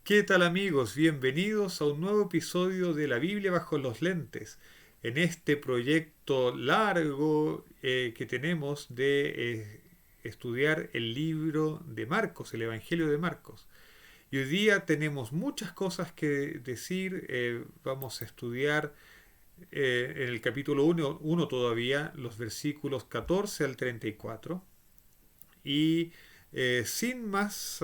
¿Qué tal amigos? Bienvenidos a un nuevo episodio de la Biblia bajo los lentes, en este proyecto largo que tenemos de estudiar el libro de Marcos, el Evangelio de Marcos. Y hoy día tenemos muchas cosas que decir, vamos a estudiar en el capítulo 1 todavía, los versículos 14 al 34. Y sin más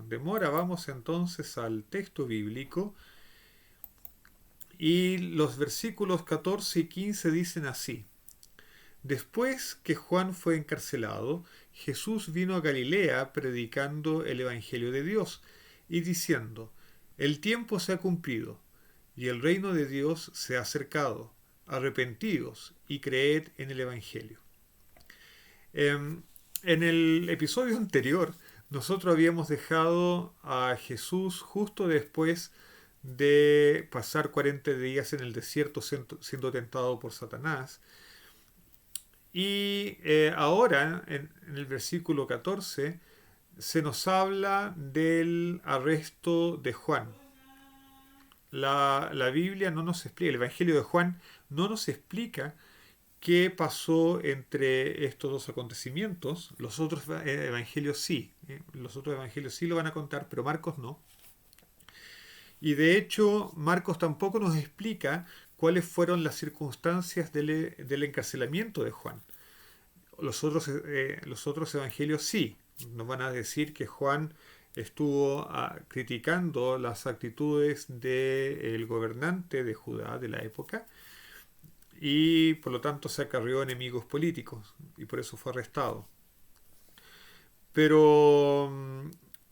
demora, vamos entonces al texto bíblico. Y los versículos 14 y 15 dicen así. Después que Juan fue encarcelado, Jesús vino a Galilea predicando el Evangelio de Dios y diciendo, el tiempo se ha cumplido y el reino de Dios se ha acercado. Arrepentidos y creed en el Evangelio. En el episodio anterior, nosotros habíamos dejado a Jesús justo después de pasar 40 días en el desierto siendo tentado por Satanás. Y ahora, en el versículo 14, se nos habla del arresto de Juan. La Biblia no nos explica, el Evangelio de Juan no nos explica qué pasó entre estos dos acontecimientos. Los otros evangelios sí, los otros evangelios sí lo van a contar, pero Marcos no. Y de hecho, Marcos tampoco nos explica cuáles fueron las circunstancias del encarcelamiento de Juan. Los otros evangelios sí, nos van a decir que Juan estuvo criticando las actitudes del gobernante de Judá de la época, y por lo tanto se acarreó enemigos políticos y por eso fue arrestado. Pero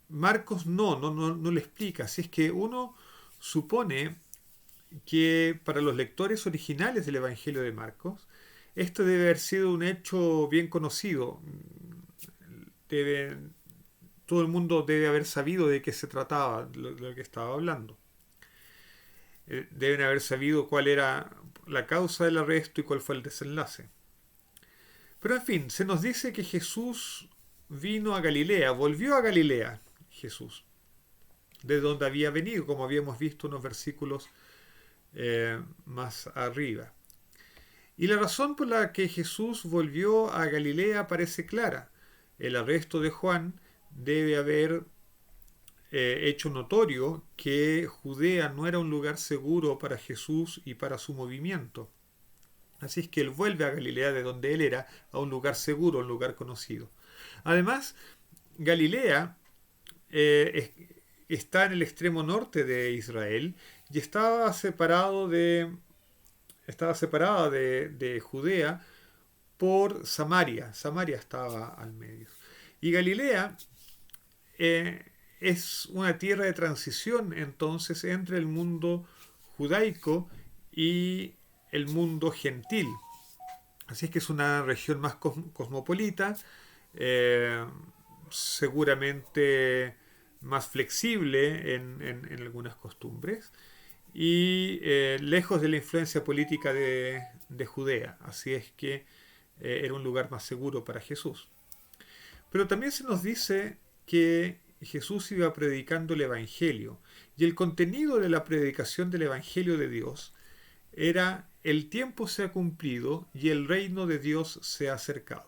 Marcos no le explica. Así es que uno supone que para los lectores originales del Evangelio de Marcos, esto debe haber sido un hecho bien conocido. Debe, todo el mundo debe haber sabido de qué se trataba, lo que estaba hablando. Deben haber sabido cuál era la causa del arresto y cuál fue el desenlace. Pero en fin, se nos dice que Jesús vino a Galilea, volvió a Galilea, Jesús, de donde había venido, como habíamos visto unos versículos más arriba. Y la razón por la que Jesús volvió a Galilea parece clara. El arresto de Juan debe haber hecho notorio que Judea no era un lugar seguro para Jesús y para su movimiento. Así es que él vuelve a Galilea, de donde él era, a un lugar seguro, un lugar conocido. Además, Galilea está en el extremo norte de Israel y estaba separada de Judea por Samaria. Samaria estaba al medio. Y Galilea es una tierra de transición entonces entre el mundo judaico y el mundo gentil. Así es que es una región más cosmopolita, eh, seguramente más flexible en algunas costumbres y lejos de la influencia política de Judea. Así es que era un lugar más seguro para Jesús. Pero también se nos dice que Jesús iba predicando el Evangelio y el contenido de la predicación del Evangelio de Dios era el tiempo se ha cumplido y el reino de Dios se ha acercado.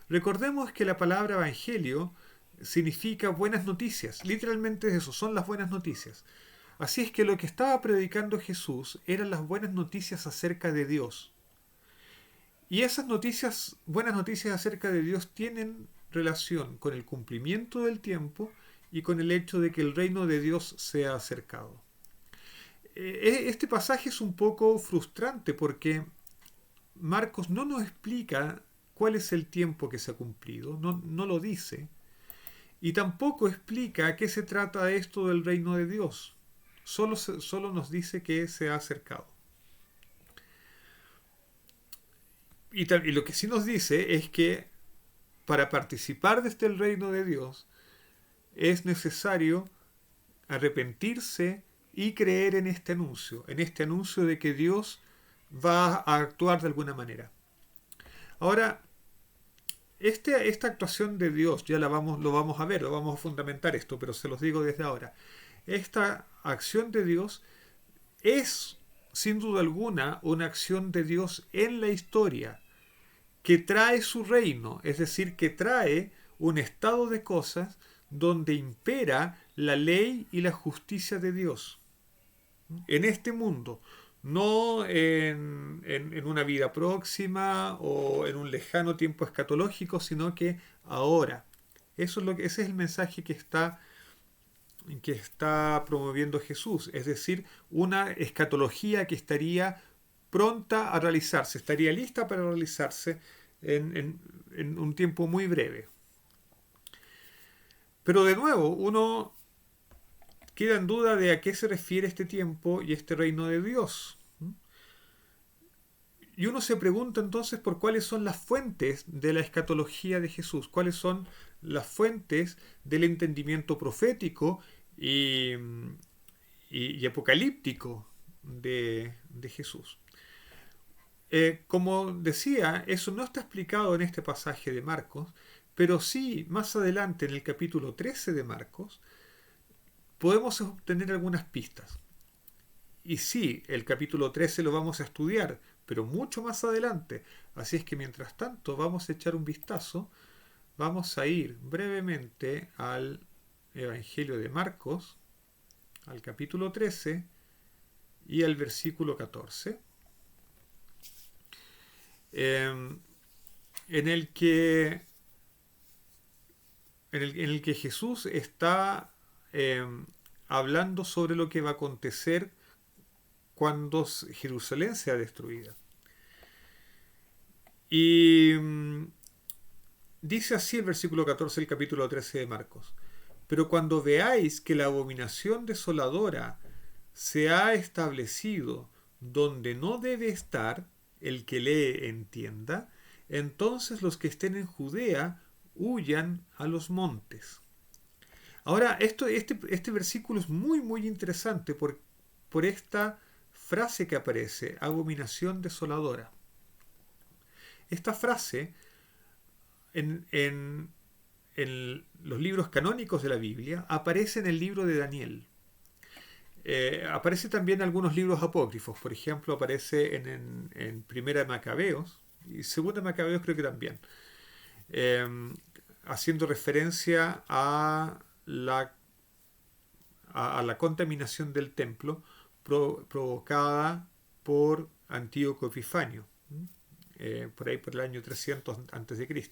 Recordemos que la palabra evangelio significa buenas noticias, literalmente eso, son las buenas noticias. Así es que lo que estaba predicando Jesús eran las buenas noticias acerca de Dios. Y esas noticias, buenas noticias acerca de Dios, tienen relación con el cumplimiento del tiempo y con el hecho de que el reino de Dios se ha acercado. Este pasaje es un poco frustrante porque Marcos no nos explica cuál es el tiempo que se ha cumplido, no lo dice, y tampoco explica a qué se trata esto del reino de Dios. Solo nos dice que se ha acercado. Y lo que sí nos dice es que para participar de este reino de Dios es necesario arrepentirse y creer en este anuncio de que Dios va a actuar de alguna manera. Ahora, esta actuación de Dios, ya lo vamos a ver, lo vamos a fundamentar esto, pero se los digo desde ahora. esta acción de Dios es, sin duda alguna, una acción de Dios en la historia, que trae su reino, es decir, que trae un estado de cosas donde impera la ley y la justicia de Dios en este mundo, no en una vida próxima o en un lejano tiempo escatológico, sino que ahora. Eso es ese es el mensaje que está promoviendo Jesús, es decir, una escatología que estaría pronta a realizarse, estaría lista para realizarse en un tiempo muy breve. Pero de nuevo, uno queda en duda de a qué se refiere este tiempo y este reino de Dios. Y uno se pregunta entonces por cuáles son las fuentes de la escatología de Jesús, cuáles son las fuentes del entendimiento profético y, y apocalíptico de Jesús. Como decía, eso no está explicado en este pasaje de Marcos, pero sí más adelante en el capítulo 13 de Marcos podemos obtener algunas pistas. Y sí, el capítulo 13 lo vamos a estudiar, pero mucho más adelante. Así es que mientras tanto vamos a echar un vistazo, vamos a ir brevemente al Evangelio de Marcos, al capítulo 13 y al versículo 14, en el que, en el que Jesús está hablando sobre lo que va a acontecer cuando Jerusalén sea destruida. Y dice así el versículo 14 del capítulo 13 de Marcos. Pero cuando veáis que la abominación desoladora se ha establecido donde no debe estar, el que lee entienda, entonces los que estén en Judea huyan a los montes. Ahora, este versículo es muy, muy interesante por esta frase que aparece, abominación desoladora. Esta frase en los libros canónicos de la Biblia aparece en el libro de Daniel. Aparece también en algunos libros apócrifos, por ejemplo, aparece en Primera de Macabeos y Segunda de Macabeos creo que también, eh, haciendo referencia a la contaminación del templo provocada por Antíoco Epifanio, por ahí por el año 300 a.C.,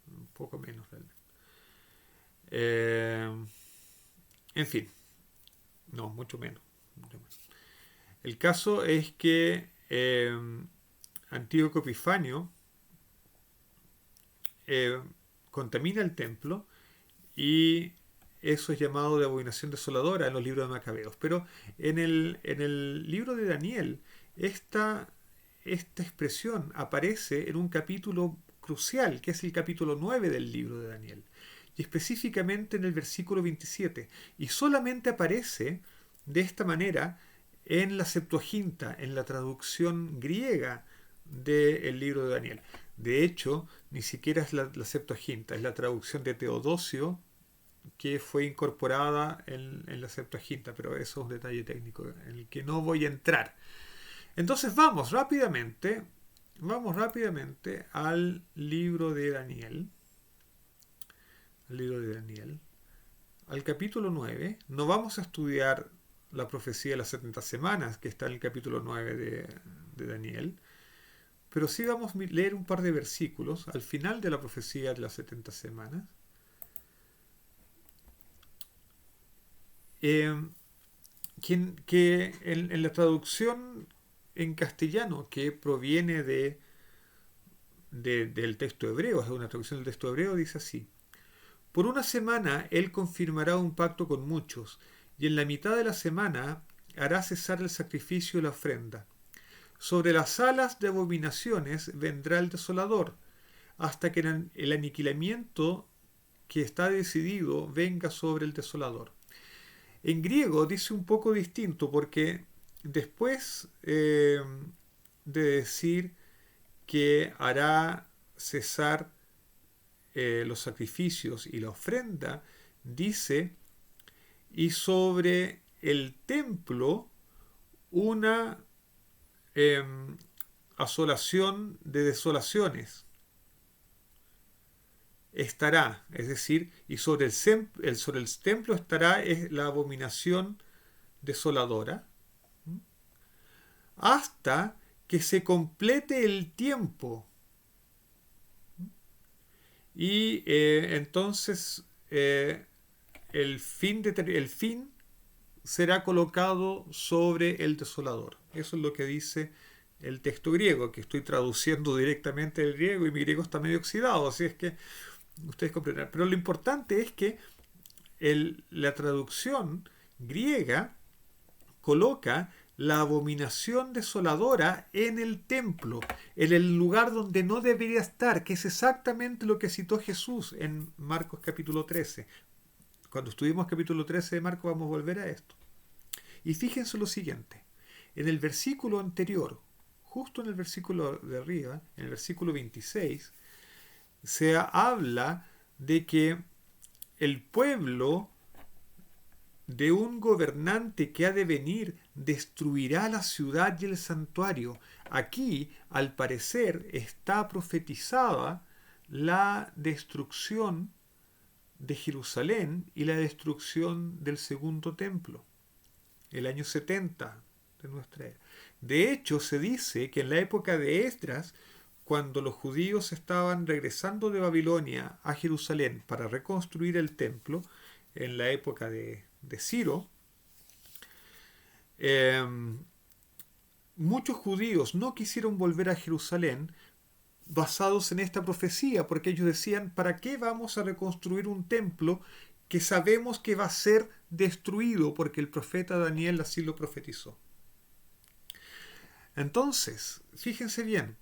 un poco menos realmente. En fin, no, mucho menos. El caso es que Antíoco Epifanio contamina el templo y eso es llamado de abominación desoladora en los libros de Macabeos. Pero en el libro de Daniel, esta expresión aparece en un capítulo crucial, que es el capítulo 9 del libro de Daniel, y específicamente en el versículo 27, y solamente aparece de esta manera en la Septuaginta, en la traducción griega del libro de Daniel. De hecho, ni siquiera es la Septuaginta, es la traducción de Teodosio que fue incorporada en la Septuaginta, pero eso es un detalle técnico en el que no voy a entrar. Entonces vamos rápidamente al libro de Daniel, al capítulo 9. No vamos a estudiar la profecía de las 70 semanas, que está en el capítulo 9 de Daniel, pero sí vamos a leer un par de versículos al final de la profecía de las 70 semanas. Que en la traducción en castellano que proviene del texto hebreo, es una traducción del texto hebreo, dice así: por una semana él confirmará un pacto con muchos, y en la mitad de la semana hará cesar el sacrificio y la ofrenda. Sobre las salas de abominaciones vendrá el desolador, hasta que el aniquilamiento que está decidido venga sobre el desolador. En griego dice un poco distinto, porque después de decir que hará cesar los sacrificios y la ofrenda, dice y sobre el templo una asolación de desolaciones. Estará, es decir, y sobre sobre el templo estará es la abominación desoladora, hasta que se complete el tiempo. Y entonces el fin será colocado sobre el desolador. Eso es lo que dice el texto griego, que estoy traduciendo directamente del griego y mi griego está medio oxidado, así es que ustedes comprenderán. Pero lo importante es que la traducción griega coloca la abominación desoladora en el templo, en el lugar donde no debería estar, que es exactamente lo que citó Jesús en Marcos capítulo 13. Cuando estuvimos capítulo 13 de Marcos vamos a volver a esto. Y fíjense lo siguiente, en el versículo anterior, justo en el versículo de arriba, en el versículo 26, se habla de que el pueblo de un gobernante que ha de venir destruirá la ciudad y el santuario. Aquí, al parecer, está profetizada la destrucción de Jerusalén y la destrucción del segundo templo, el año 70 de nuestra era. De hecho, se dice que en la época de Esdras, cuando los judíos estaban regresando de Babilonia a Jerusalén para reconstruir el templo, en la época de Ciro, muchos judíos no quisieron volver a Jerusalén basados en esta profecía, porque ellos decían, ¿para qué vamos a reconstruir un templo que sabemos que va a ser destruido? Porque el profeta Daniel así lo profetizó. Entonces, fíjense bien,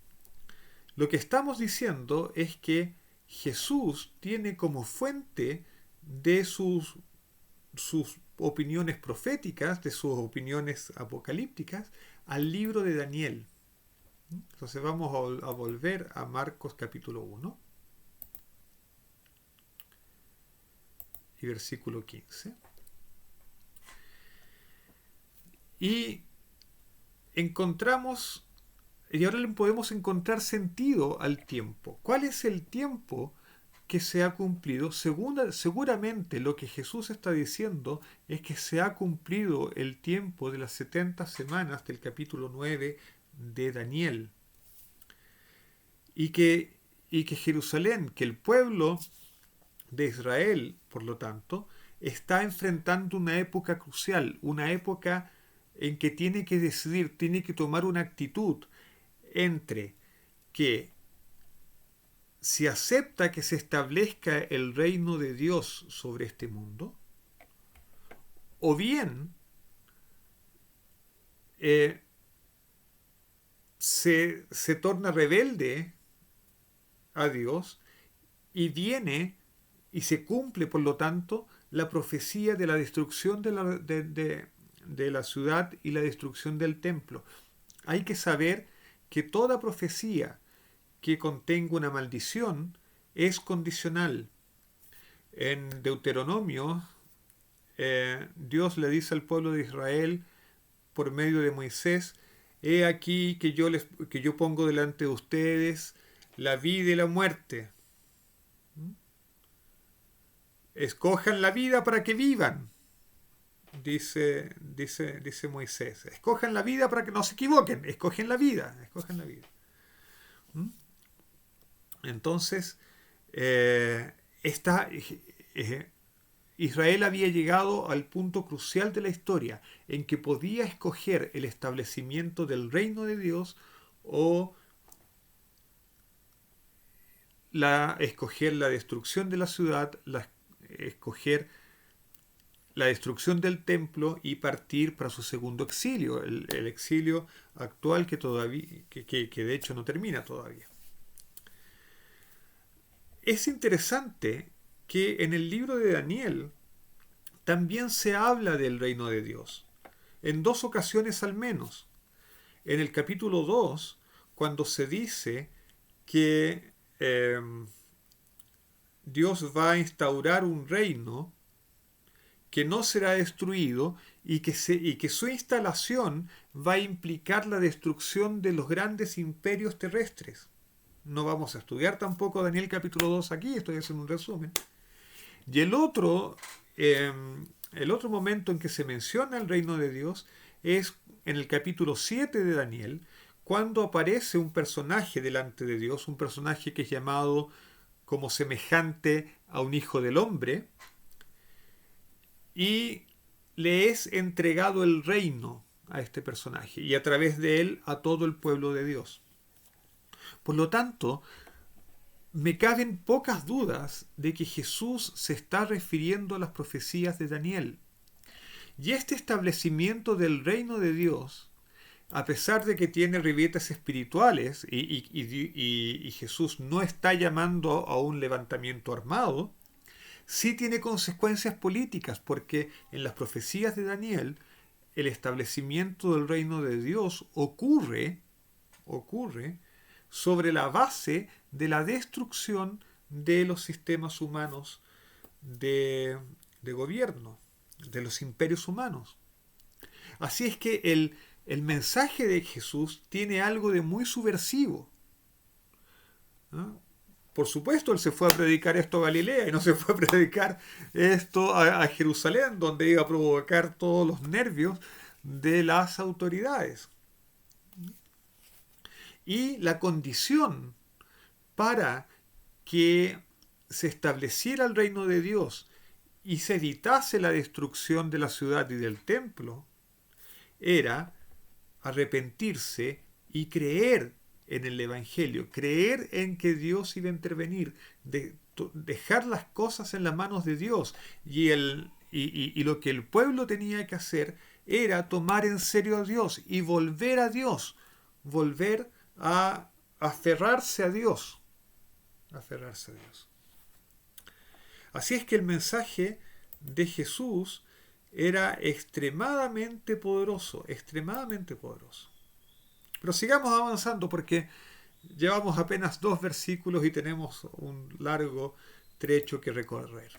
lo que estamos diciendo es que Jesús tiene como fuente de sus opiniones proféticas, de sus opiniones apocalípticas, al libro de Daniel. Entonces vamos a volver a Marcos capítulo 1 y versículo 15. Y encontramos, y ahora le podemos encontrar sentido al tiempo. ¿Cuál es el tiempo que se ha cumplido? Seguramente lo que Jesús está diciendo es que se ha cumplido el tiempo de las 70 semanas del capítulo 9 de Daniel. Y que Jerusalén, que el pueblo de Israel, por lo tanto, está enfrentando una época crucial, una época en que tiene que decidir, tiene que tomar una actitud entre que si acepta que se establezca el reino de Dios sobre este mundo, o bien se torna rebelde a Dios y viene y se cumple, por lo tanto, la profecía de la destrucción de la ciudad y la destrucción del templo. Hay que saber que toda profecía que contenga una maldición es condicional. En Deuteronomio, Dios le dice al pueblo de Israel por medio de Moisés: he aquí que yo pongo delante de ustedes la vida y la muerte. Escojan la vida para que vivan, dice Moisés. Escojan la vida para que no se equivoquen. Escogen la vida. Entonces, Israel había llegado al punto crucial de la historia en que podía escoger el establecimiento del reino de Dios o escoger la destrucción de la ciudad, escoger la destrucción del templo y partir para su segundo exilio, el exilio actual que de hecho no termina todavía. Es interesante que en el libro de Daniel también se habla del reino de Dios, en dos ocasiones al menos. En el capítulo 2, cuando se dice que Dios va a instaurar un reino que no será destruido y que su instalación va a implicar la destrucción de los grandes imperios terrestres. No vamos a estudiar tampoco Daniel capítulo 2 aquí, estoy haciendo un resumen. Y el otro momento en que se menciona el reino de Dios es en el capítulo 7 de Daniel, cuando aparece un personaje delante de Dios, un personaje que es llamado como semejante a un hijo del hombre, y le es entregado el reino a este personaje, y a través de él a todo el pueblo de Dios. Por lo tanto, me caben pocas dudas de que Jesús se está refiriendo a las profecías de Daniel. Y este establecimiento del reino de Dios, a pesar de que tiene ribetes espirituales y Jesús no está llamando a un levantamiento armado, sí tiene consecuencias políticas, porque en las profecías de Daniel el establecimiento del reino de Dios ocurre sobre la base de la destrucción de los sistemas humanos de gobierno, de los imperios humanos. Así es que el mensaje de Jesús tiene algo de muy subversivo, ¿no? Por supuesto, él se fue a predicar esto a Galilea y no se fue a predicar esto a Jerusalén, donde iba a provocar todos los nervios de las autoridades. Y la condición para que se estableciera el reino de Dios y se evitase la destrucción de la ciudad y del templo era arrepentirse y creer en el Evangelio, creer en que Dios iba a intervenir, dejar las cosas en las manos de Dios, y lo que el pueblo tenía que hacer era tomar en serio a Dios y volver a Dios, volver a aferrarse a Dios, aferrarse a Dios. Así es que el mensaje de Jesús era extremadamente poderoso, extremadamente poderoso. Pero sigamos avanzando porque llevamos apenas 2 versículos y tenemos un largo trecho que recorrer.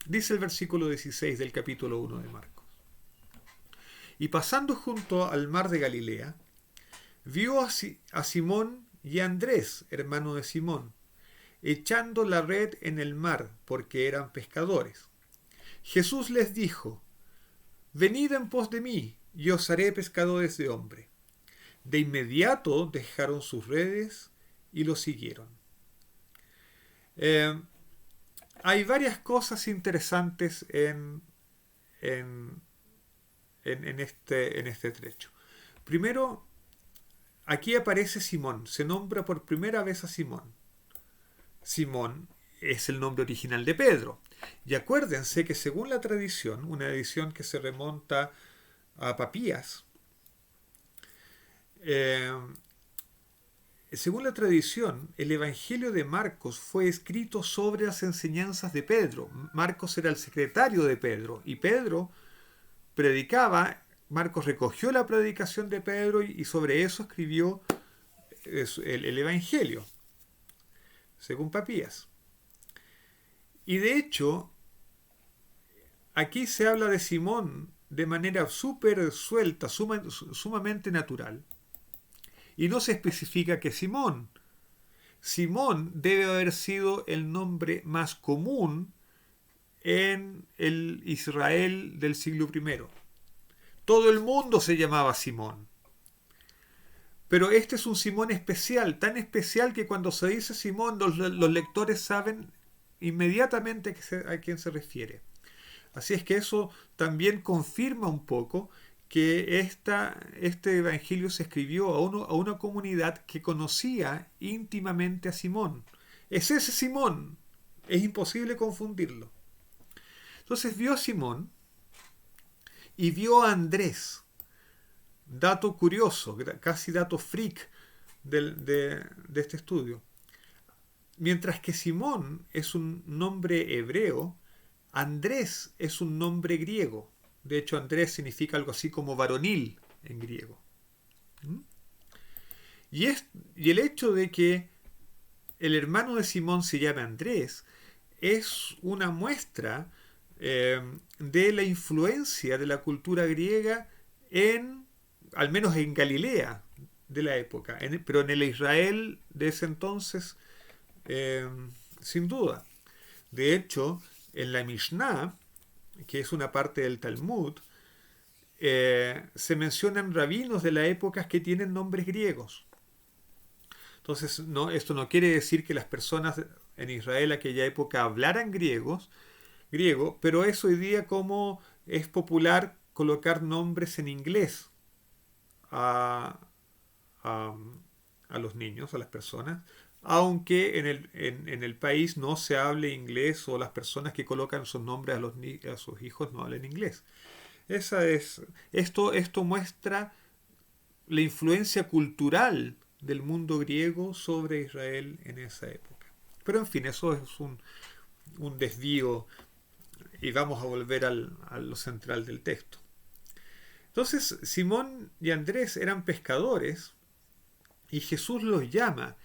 Dice el versículo 16 del capítulo 1 de Marcos. Y pasando junto al mar de Galilea, vio a Simón y a Andrés, hermano de Simón, echando la red en el mar porque eran pescadores. Jesús les dijo: venid en pos de mí, y os haré pescadores de hombre. De inmediato dejaron sus redes y lo siguieron. Hay varias cosas interesantes en este trecho. Primero, aquí aparece Simón, se nombra por primera vez a Simón. Simón es el nombre original de Pedro. Y acuérdense que según la tradición, una edición que se remonta a Papías, según la tradición, el Evangelio de Marcos fue escrito sobre las enseñanzas de Pedro. Marcos era el secretario de Pedro y Pedro predicaba. Marcos recogió la predicación de Pedro y sobre eso escribió el Evangelio, según Papías. Y de hecho, aquí se habla de Simón de manera súper suelta, sumamente natural. Y no se especifica que Simón. Simón debe haber sido el nombre más común en el Israel del siglo I. Todo el mundo se llamaba Simón. Pero este es un Simón especial, tan especial que cuando se dice Simón, los lectores saben inmediatamente a quién se refiere. Así es que eso también confirma un poco que este evangelio se escribió a una comunidad que conocía íntimamente a Simón. Es ese Simón, es imposible confundirlo. Entonces vio a Simón y vio a Andrés. Dato curioso, casi dato freak de este estudio. Mientras que Simón es un nombre hebreo, Andrés es un nombre griego. De hecho, Andrés significa algo así como varonil en griego. Y el hecho de que el hermano de Simón se llame Andrés es una muestra de la influencia de la cultura griega al menos en Galilea de la época, pero en el Israel de ese entonces, eh, sin duda. De hecho, en la Mishnah, que es una parte del Talmud, se mencionan rabinos de la época que tienen nombres griegos. Entonces, no, esto no quiere decir que las personas en Israel aquella época hablaran griego, pero es hoy día como es popular colocar nombres en inglés a, a, a los niños, a las personas, aunque en el país no se hable inglés o las personas que colocan sus nombres a sus hijos no hablen inglés. Esto muestra la influencia cultural del mundo griego sobre Israel en esa época. Pero en fin, eso es un desvío y vamos a volver a lo central del texto. Entonces, Simón y Andrés eran pescadores y Jesús los llama.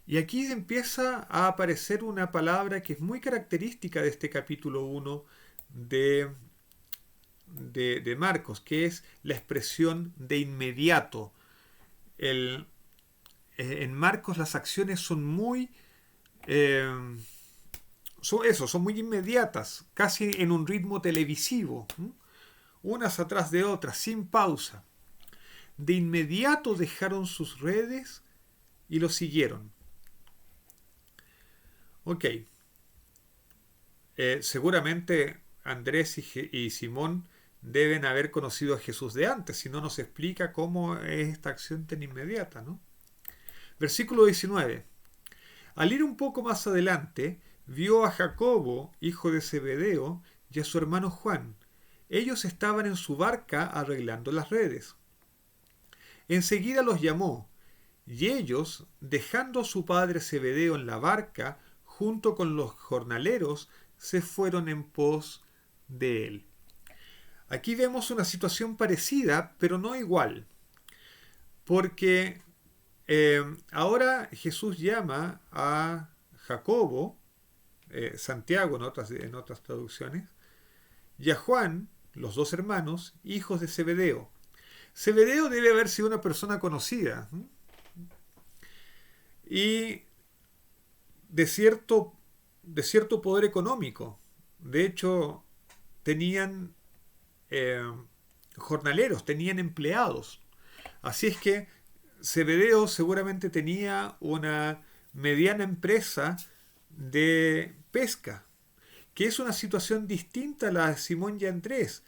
Y aquí empieza a aparecer una palabra que es muy característica de este capítulo 1 de Marcos, que es la expresión de inmediato. En Marcos las acciones son muy son muy inmediatas, casi en un ritmo televisivo, unas atrás de otras, sin pausa. De inmediato dejaron sus redes y lo siguieron. Ok, seguramente Andrés y Simón deben haber conocido a Jesús de antes, si no nos explica cómo es esta acción tan inmediata, ¿no? Versículo 19. Al ir un poco más adelante, vio a Jacobo, hijo de Zebedeo, y a su hermano Juan. Ellos estaban en su barca arreglando las redes. Enseguida los llamó, y ellos, dejando a su padre Zebedeo en la barca, junto con los jornaleros, se fueron en pos de él. Aquí vemos una situación parecida, pero no igual, porque ahora Jesús llama a Jacobo, Santiago en otras traducciones, y a Juan, los dos hermanos, hijos de Zebedeo. Zebedeo debe haber sido una persona conocida y de cierto poder económico. De hecho, tenían jornaleros, tenían empleados. Así es que Zebedeo seguramente tenía una mediana empresa de pesca, que es una situación distinta a la de Simón y Andrés.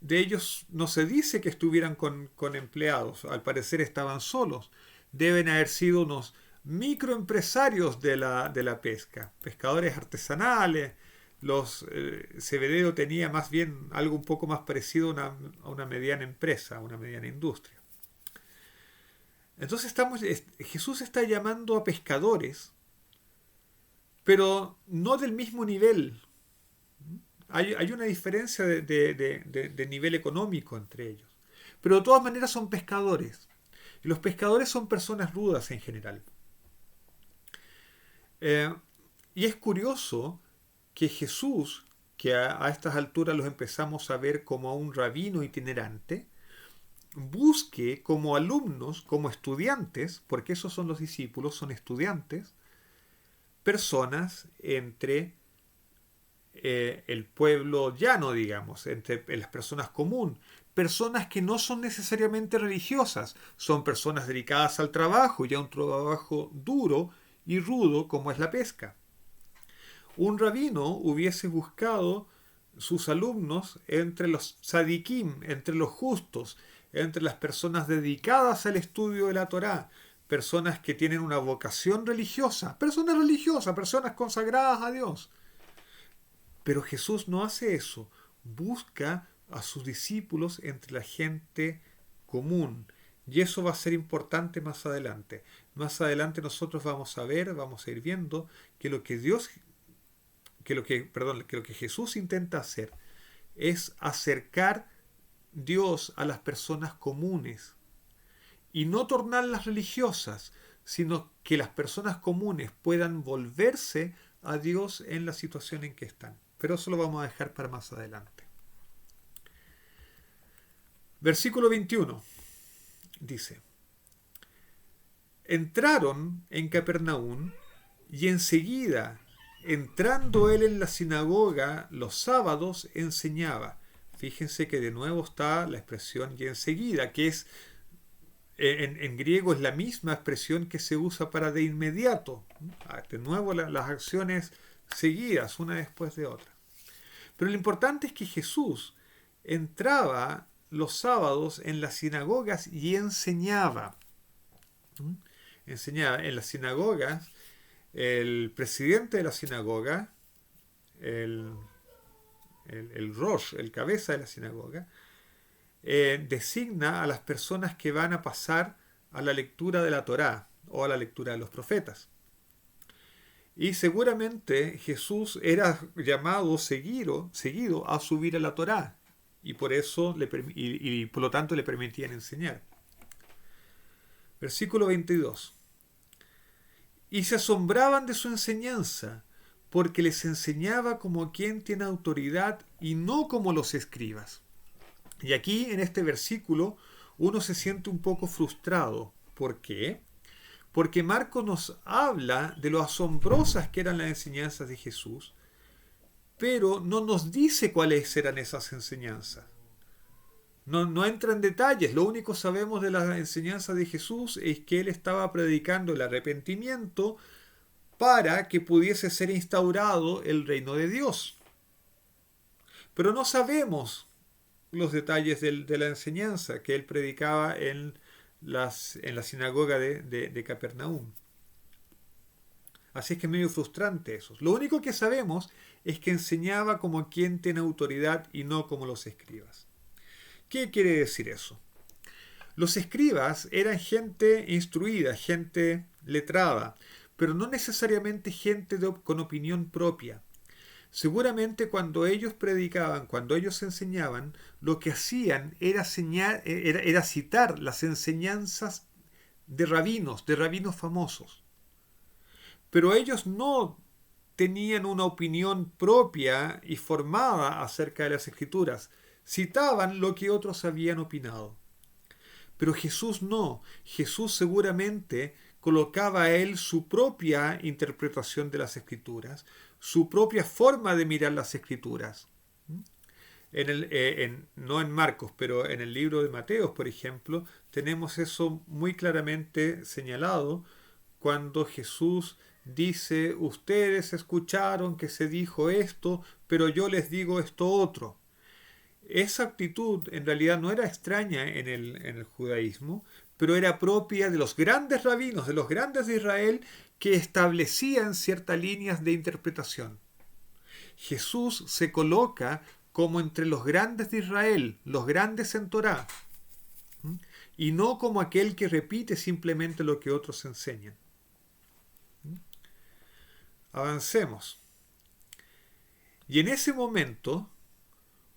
De ellos no se dice que estuvieran con empleados, al parecer estaban solos. Deben haber sido unos microempresarios de la pesca, pescadores artesanales. Zebedeo tenía más bien algo un poco más parecido a una mediana empresa, a una mediana industria. Entonces Jesús está llamando a pescadores, pero no del mismo nivel. Hay una diferencia de nivel económico entre ellos. Pero de todas maneras son pescadores. Y los pescadores son personas rudas en general. Y es curioso que Jesús, que a estas alturas los empezamos a ver como a un rabino itinerante, busque como alumnos, como estudiantes, porque esos son los discípulos, son estudiantes, personas entre el pueblo llano, digamos, entre las personas comunes, personas que no son necesariamente religiosas, son personas dedicadas al trabajo y a un trabajo duro y rudo como es la pesca. Un rabino hubiese buscado sus alumnos entre los tzadikim, entre los justos, entre las personas dedicadas al estudio de la Torá, personas que tienen una vocación religiosa, personas consagradas a Dios. Pero Jesús no hace eso, busca a sus discípulos entre la gente común. Y eso va a ser importante más adelante. Más adelante nosotros vamos a ir viendo que lo que Jesús intenta hacer es acercar Dios a las personas comunes y no tornarlas religiosas, sino que las personas comunes puedan volverse a Dios en la situación en que están. pero eso lo vamos a dejar para más adelante. Versículo 21 dice: entraron en Capernaum y enseguida, entrando él en la sinagoga los sábados, enseñaba. Fíjense que de nuevo está la expresión y enseguida, que es en griego es la misma expresión que se usa para de inmediato. De nuevo las acciones seguidas, una después de otra. Pero lo importante es que Jesús entraba los sábados en las sinagogas y enseñaba. Enseñaba en las sinagogas. El presidente de la sinagoga, el Rosh, el cabeza de la sinagoga, designa a las personas que van a pasar a la lectura de la Torá o a la lectura de los profetas. Y seguramente Jesús era llamado seguido a subir a la Torá, y por eso y por lo tanto le permitían enseñar. Versículo 22. Y se asombraban de su enseñanza, porque les enseñaba como quien tiene autoridad y no como los escribas. Y aquí en este versículo uno se siente un poco frustrado. ¿Por qué? Porque Marcos nos habla de lo asombrosas que eran las enseñanzas de Jesús, pero no nos dice cuáles eran esas enseñanzas. No entra en detalles. Lo único que sabemos de las enseñanzas de Jesús es que él estaba predicando el arrepentimiento para que pudiese ser instaurado el reino de Dios. Pero no sabemos los detalles de la enseñanza que él predicaba en la sinagoga de Capernaum. Así es que es medio frustrante eso. Lo único que sabemos es que enseñaba como quien tiene autoridad y no como los escribas. ¿Qué quiere decir eso? Los escribas eran gente instruida, gente letrada, pero no necesariamente gente con opinión propia. Seguramente cuando ellos predicaban, cuando ellos enseñaban, lo que hacían era citar las enseñanzas de rabinos famosos. Pero ellos no tenían una opinión propia y formada acerca de las escrituras. Citaban lo que otros habían opinado. Pero Jesús no. Jesús seguramente colocaba a él su propia interpretación de las escrituras, su propia forma de mirar las escrituras. No en Marcos, pero en el libro de Mateo, por ejemplo, tenemos eso muy claramente señalado cuando Jesús dice: ustedes escucharon que se dijo esto, pero yo les digo esto otro. Esa actitud en realidad no era extraña en el judaísmo, pero era propia de los grandes rabinos, de los grandes de Israel, que establecían ciertas líneas de interpretación. Jesús se coloca como entre los grandes de Israel, los grandes en Torá, y no como aquel que repite simplemente lo que otros enseñan. Avancemos. Y en ese momento,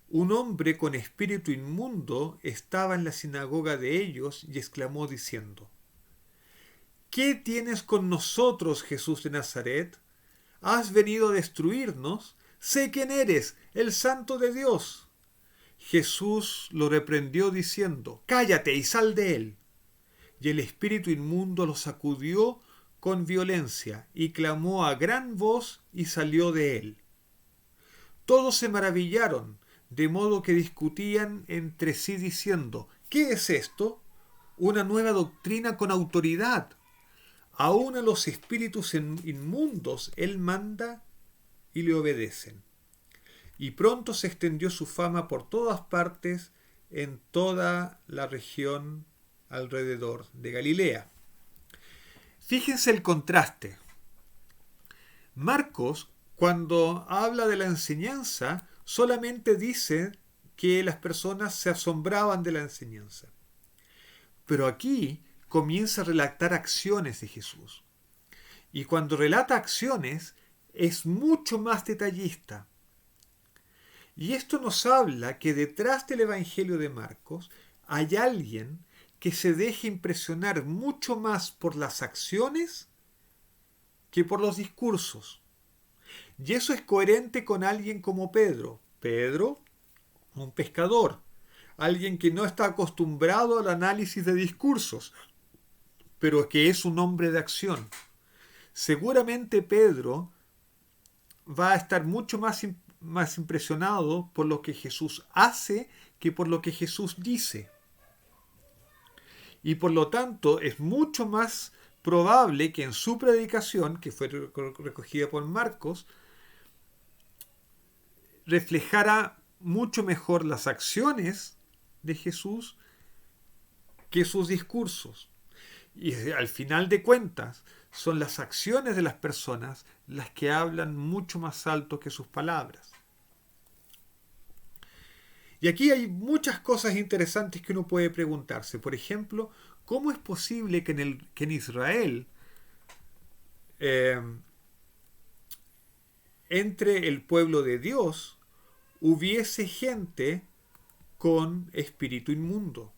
un hombre con espíritu inmundo estaba en la sinagoga de ellos y exclamó diciendo: ¿qué tienes con nosotros, Jesús de Nazaret? ¿Has venido a destruirnos? Sé quién eres, el Santo de Dios. Jesús lo reprendió diciendo: cállate y sal de él. Y el espíritu inmundo lo sacudió con violencia y clamó a gran voz y salió de él. Todos se maravillaron, de modo que discutían entre sí diciendo: ¿qué es esto? Una nueva doctrina con autoridad. Aún a los espíritus inmundos él manda y le obedecen. Y pronto se extendió su fama por todas partes, en toda la región alrededor de Galilea. Fíjense el contraste. Marcos, cuando habla de la enseñanza, solamente dice que las personas se asombraban de la enseñanza. Pero aquí comienza a relatar acciones de Jesús. Y cuando relata acciones, es mucho más detallista. Y esto nos habla que detrás del Evangelio de Marcos hay alguien que se deja impresionar mucho más por las acciones que por los discursos. Y eso es coherente con alguien como Pedro. Pedro, un pescador, alguien que no está acostumbrado al análisis de discursos, pero que es un hombre de acción. Seguramente Pedro va a estar mucho más impresionado por lo que Jesús hace que por lo que Jesús dice. Y por lo tanto es mucho más probable que en su predicación, que fue recogida por Marcos, reflejara mucho mejor las acciones de Jesús que sus discursos. Y al final de cuentas, son las acciones de las personas las que hablan mucho más alto que sus palabras. Y aquí hay muchas cosas interesantes que uno puede preguntarse. Por ejemplo, ¿cómo es posible que en Israel, entre el pueblo de Dios, hubiese gente con espíritu inmundo?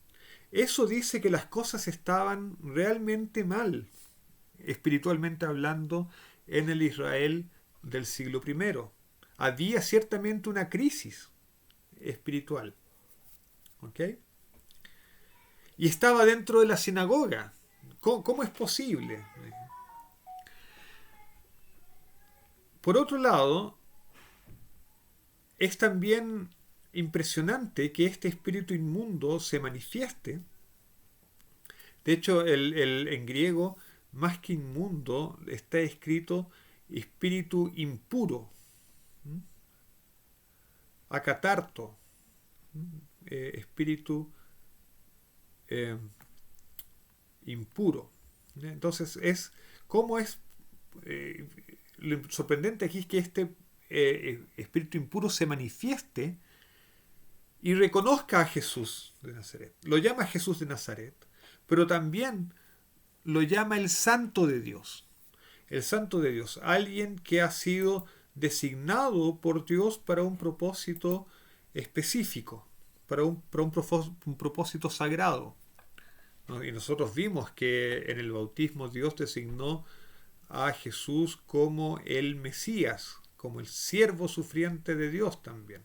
Eso dice que las cosas estaban realmente mal, espiritualmente hablando, en el Israel del siglo I. Había ciertamente una crisis espiritual. ¿Ok? Y estaba dentro de la sinagoga. ¿Cómo es posible? Por otro lado, es también impresionante que este espíritu inmundo se manifieste. De hecho, en griego, más que inmundo, está escrito espíritu impuro. Acatarto. Espíritu impuro. Entonces, ¿cómo es? Lo sorprendente aquí es que este espíritu impuro se manifieste y reconozca a Jesús de Nazaret. Lo llama Jesús de Nazaret, pero también lo llama el Santo de Dios. El Santo de Dios, alguien que ha sido designado por Dios para un propósito específico, para un propósito sagrado. Y nosotros vimos que en el bautismo Dios designó a Jesús como el Mesías, como el siervo sufriente de Dios también.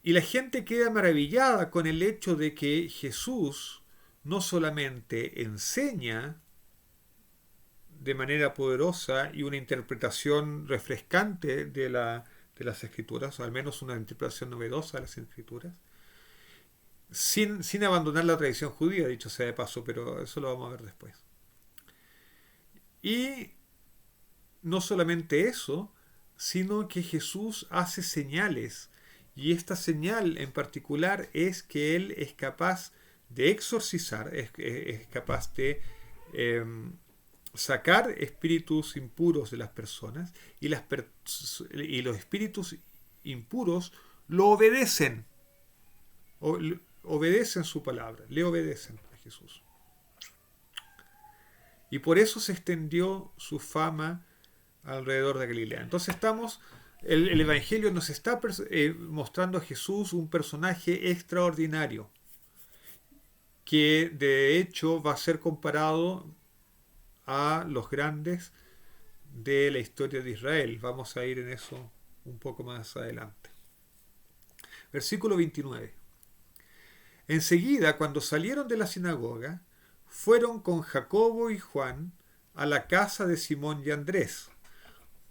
Y la gente queda maravillada con el hecho de que Jesús no solamente enseña de manera poderosa y una interpretación refrescante de las Escrituras, o al menos una interpretación novedosa de las Escrituras, sin abandonar la tradición judía, dicho sea de paso, pero eso lo vamos a ver después. Y no solamente eso, sino que Jesús hace señales, y esta señal en particular es que Él es capaz de exorcizar, es capaz de sacar espíritus impuros de las personas, y los espíritus impuros lo obedecen. Obedecen su palabra, le obedecen a Jesús. Y por eso se extendió su fama alrededor de Galilea. Entonces el Evangelio nos está mostrando a Jesús un personaje extraordinario, que de hecho va a ser comparado a los grandes de la historia de Israel. Vamos a ir en eso un poco más adelante. Versículo 29. Enseguida, cuando salieron de la sinagoga, fueron con Jacobo y Juan a la casa de Simón y Andrés.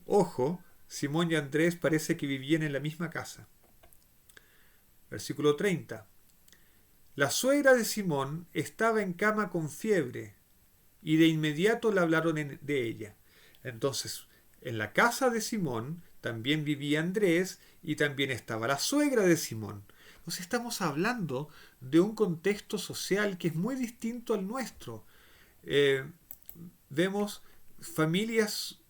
Ojo, Simón y Andrés parece que vivían en la misma casa. Versículo 30. La suegra de Simón estaba en cama con fiebre, y de inmediato le hablaron de ella. Entonces, en la casa de Simón también vivía Andrés, y también estaba la suegra de Simón. Entonces estamos hablando de un contexto social que es muy distinto al nuestro. Vemos familias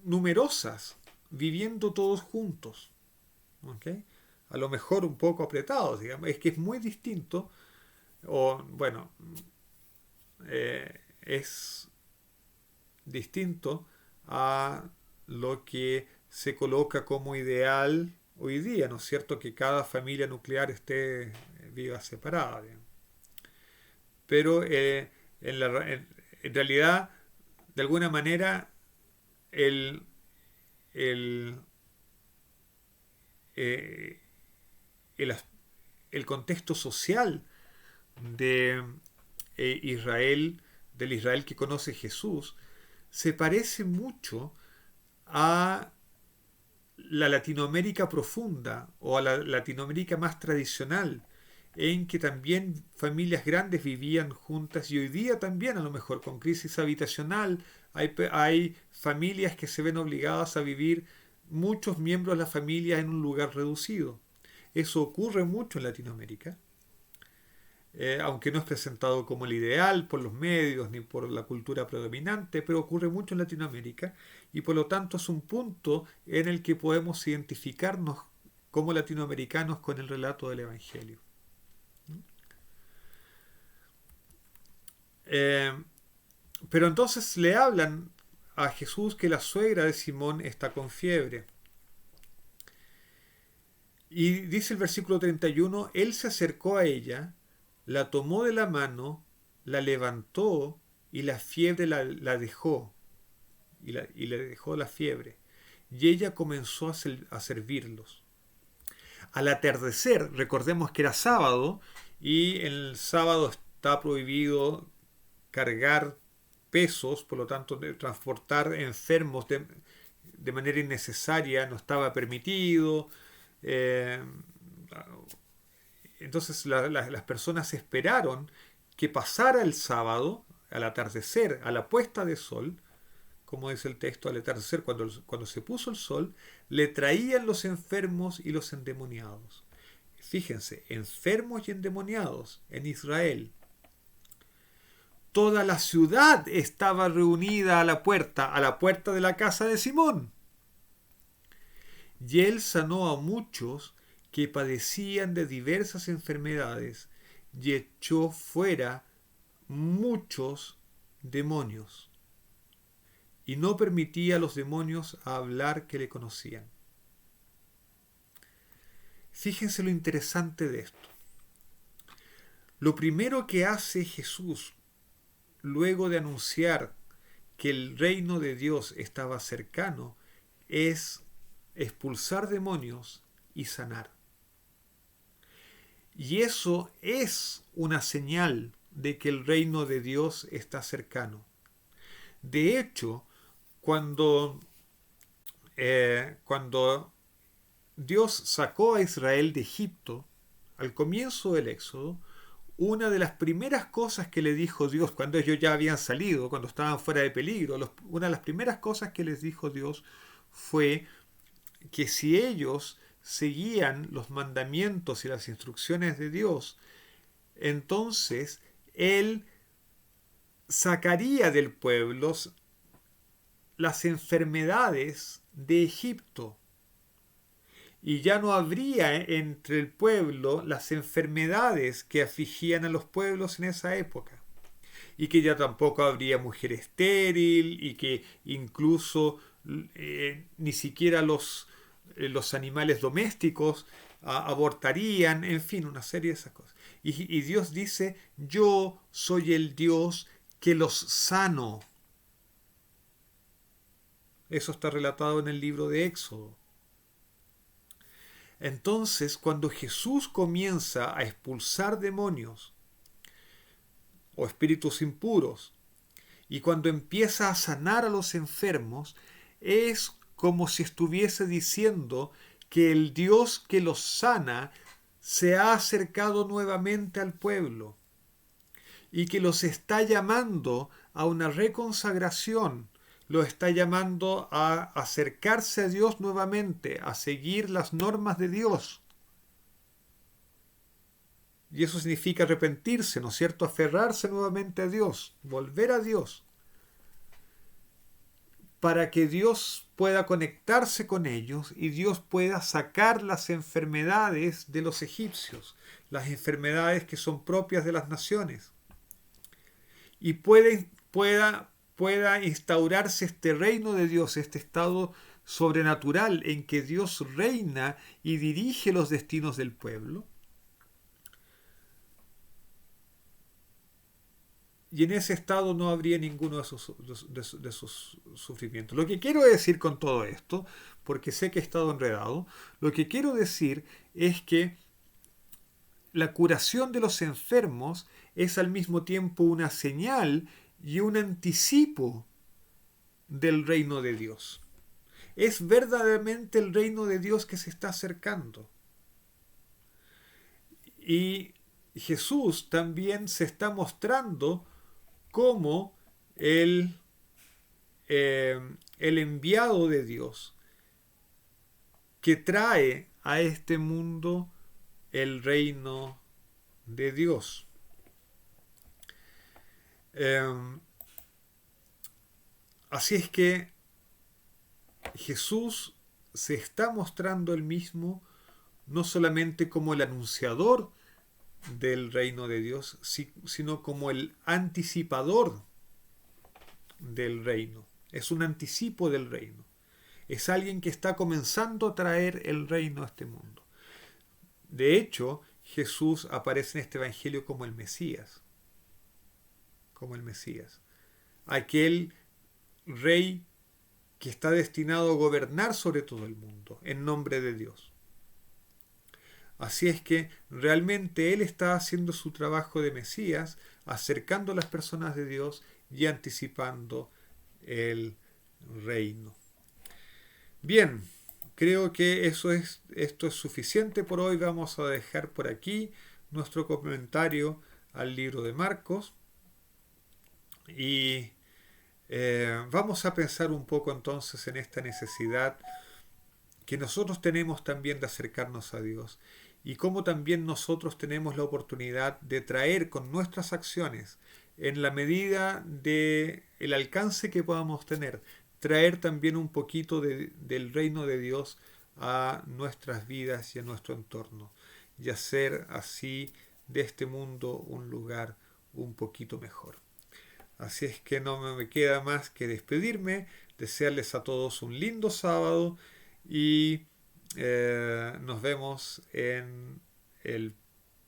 numerosas viviendo todos juntos. ¿Okay? A lo mejor un poco apretados, digamos. Es que es muy distinto. O, bueno, es distinto a lo que se coloca como ideal hoy día, ¿no es cierto? Que cada familia nuclear viva separada. Digamos. Pero en realidad, de alguna manera, el, el, eh, el, el contexto social de Israel, del Israel que conoce Jesús, se parece mucho a la Latinoamérica profunda o a la Latinoamérica más tradicional, en que también familias grandes vivían juntas y hoy día también a lo mejor con crisis habitacional hay familias que se ven obligadas a vivir muchos miembros de la familia en un lugar reducido. Eso ocurre mucho en Latinoamérica, aunque no es presentado como el ideal por los medios ni por la cultura predominante, pero ocurre mucho en Latinoamérica y por lo tanto es un punto en el que podemos identificarnos como latinoamericanos con el relato del Evangelio. Eh, pero entonces le hablan a Jesús que la suegra de Simón está con fiebre. Y dice el versículo 31, él se acercó a ella, la tomó de la mano, la levantó y la fiebre la dejó. Y le dejó la fiebre. Y ella comenzó a servirlos. Al atardecer, recordemos que era sábado, y el sábado está prohibido cargar pesos, por lo tanto, transportar enfermos de manera innecesaria no estaba permitido. Eh, entonces las personas esperaron que pasara el sábado, al atardecer, a la puesta de sol, como dice el texto, al atardecer, cuando se puso el sol, le traían los enfermos y los endemoniados. Fíjense, enfermos y endemoniados en Israel. Toda la ciudad estaba reunida a la puerta de la casa de Simón. Y él sanó a muchos que padecían de diversas enfermedades y echó fuera muchos demonios. Y no permitía a los demonios hablar que le conocían. Fíjense lo interesante de esto. Lo primero que hace Jesús, luego de anunciar que el reino de Dios estaba cercano, es expulsar demonios y sanar. Y eso es una señal de que el reino de Dios está cercano. De hecho, cuando Dios sacó a Israel de Egipto, al comienzo del Éxodo, una de las primeras cosas que le dijo Dios, cuando ellos ya habían salido, cuando estaban fuera de peligro, una de las primeras cosas que les dijo Dios fue que si ellos seguían los mandamientos y las instrucciones de Dios, entonces Él sacaría del pueblo las enfermedades de Egipto. Y ya no habría entre el pueblo las enfermedades que afligían a los pueblos en esa época. Y que ya tampoco habría mujer estéril y que incluso ni siquiera los animales domésticos abortarían, en fin, una serie de esas cosas. Y Dios dice, yo soy el Dios que los sano. Eso está relatado en el libro de Éxodo. Entonces, cuando Jesús comienza a expulsar demonios o espíritus impuros, y cuando empieza a sanar a los enfermos, es como si estuviese diciendo que el Dios que los sana se ha acercado nuevamente al pueblo y que los está llamando a una reconsagración, los está llamando a acercarse a Dios nuevamente, a seguir las normas de Dios. Y eso significa arrepentirse, ¿no es cierto? Aferrarse nuevamente a Dios, volver a Dios, para que Dios pueda conectarse con ellos y Dios pueda sacar las enfermedades de los egipcios, las enfermedades que son propias de las naciones. Y pueda instaurarse este reino de Dios, este estado sobrenatural en que Dios reina y dirige los destinos del pueblo. y en ese estado no habría ninguno de sus sufrimientos. Lo que quiero decir con todo esto, porque sé que he estado enredado, lo que quiero decir es que la curación de los enfermos es al mismo tiempo una señal y un anticipo del reino de Dios. Es verdaderamente el reino de Dios que se está acercando. Y Jesús también se está mostrando como el enviado de Dios que trae a este mundo el reino de Dios. Así es que Jesús se está mostrando él mismo no solamente como el anunciador del reino de Dios, sino como el anticipador del reino. Es un anticipo del reino. Es alguien que está comenzando a traer el reino a este mundo. De hecho, Jesús aparece en este evangelio como el Mesías. Como el Mesías. Aquel rey que está destinado a gobernar sobre todo el mundo en nombre de Dios. Así es que realmente Él está haciendo su trabajo de Mesías, acercando a las personas de Dios y anticipando el reino. Bien, creo que esto es suficiente por hoy. Vamos a dejar por aquí nuestro comentario al libro de Marcos y vamos a pensar un poco entonces en esta necesidad que nosotros tenemos también de acercarnos a Dios y cómo también nosotros tenemos la oportunidad de traer con nuestras acciones, en la medida del alcance que podamos tener, traer también un poquito del reino de Dios a nuestras vidas y a nuestro entorno y hacer así de este mundo un lugar un poquito mejor. Así es que no me queda más que despedirme, desearles a todos un lindo sábado y nos vemos en el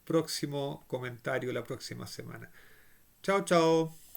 próximo comentario la próxima semana. Chao, chao.